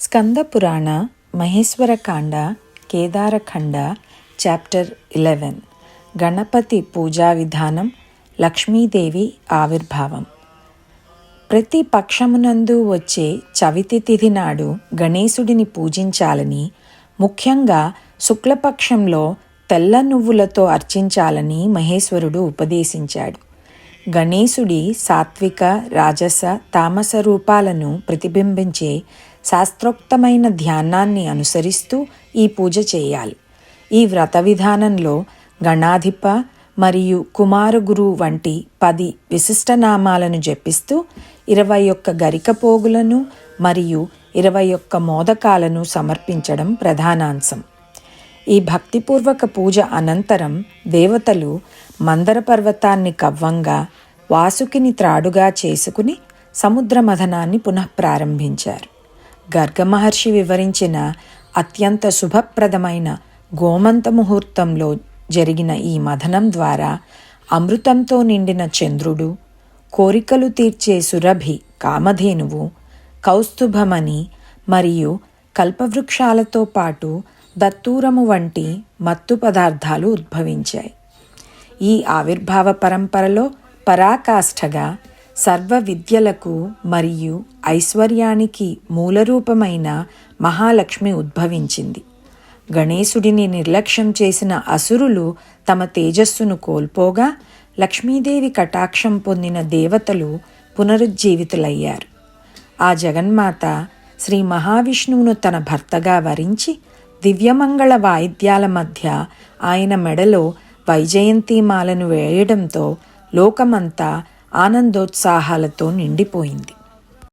స్కంద పురాణ మహేశ్వరకాండ కేదారఖండ చాప్టర్ 11 గణపతి పూజా విధానం లక్ష్మీదేవి ఆవిర్భావం. ప్రతి పక్షమునందు వచ్చే చవితి తిథి నాడు గణేశుడిని పూజించాలని, ముఖ్యంగా శుక్లపక్షంలో తెల్ల నువ్వులతో అర్చించాలని మహేశ్వరుడు ఉపదేశించాడు. గణేశుడి సాత్విక, రాజస, తామస రూపాలను ప్రతిబింబించే శాస్త్రోక్తమైన ధ్యానాన్ని అనుసరిస్తూ ఈ పూజ చేయాలి. ఈ వ్రత విధానంలో గణాధిప మరియు కుమారగురు వంటి 10 విశిష్ట నామాలను జపిస్తూ 21 గరిక పోగులను మరియు 21 మోదకాలను సమర్పించడం ప్రధానాంశం. ఈ భక్తిపూర్వక పూజ అనంతరం దేవతలు మందర పర్వతాన్ని కవ్వంగా, వాసుకిని త్రాడుగా చేసుకుని సముద్ర మథనాన్ని పునఃప్రారంభించారు. గర్గ మహర్షి వివరించిన అత్యంత శుభప్రదమైన గోమంత ముహూర్తంలో జరిగిన ఈ మథనం ద్వారా అమృతంతో నిండిన చంద్రుడు, కోరికలు తీర్చే సురభి కామధేనువు, కౌస్తుభమణి మరియు కల్పవృక్షాలతో పాటు దత్తూరము వంటి మత్తు పదార్థాలు ఉద్భవించాయి. ఈ ఆవిర్భావ పరంపరలో పరాకాష్ఠగా సర్వ విద్యలకు మరియు ఐశ్వర్యానికి మూలరూపమైన మహాలక్ష్మి ఉద్భవించింది. గణేశుడిని నిర్లక్ష్యం చేసిన అసురులు తమ తేజస్సును కోల్పోగా, లక్ష్మీదేవి కటాక్షం పొందిన దేవతలు పునరుజ్జీవితులయ్యారు. ఆ జగన్మాత శ్రీ మహావిష్ణువును తన భర్తగా వరించి దివ్యమంగళ వాయిద్యాల మధ్య ఆయన మెడలో వైజయంతిమాలను వేయడంతో లోకమంతా ఆనందోత్సాహాలతో నిండిపోయింది.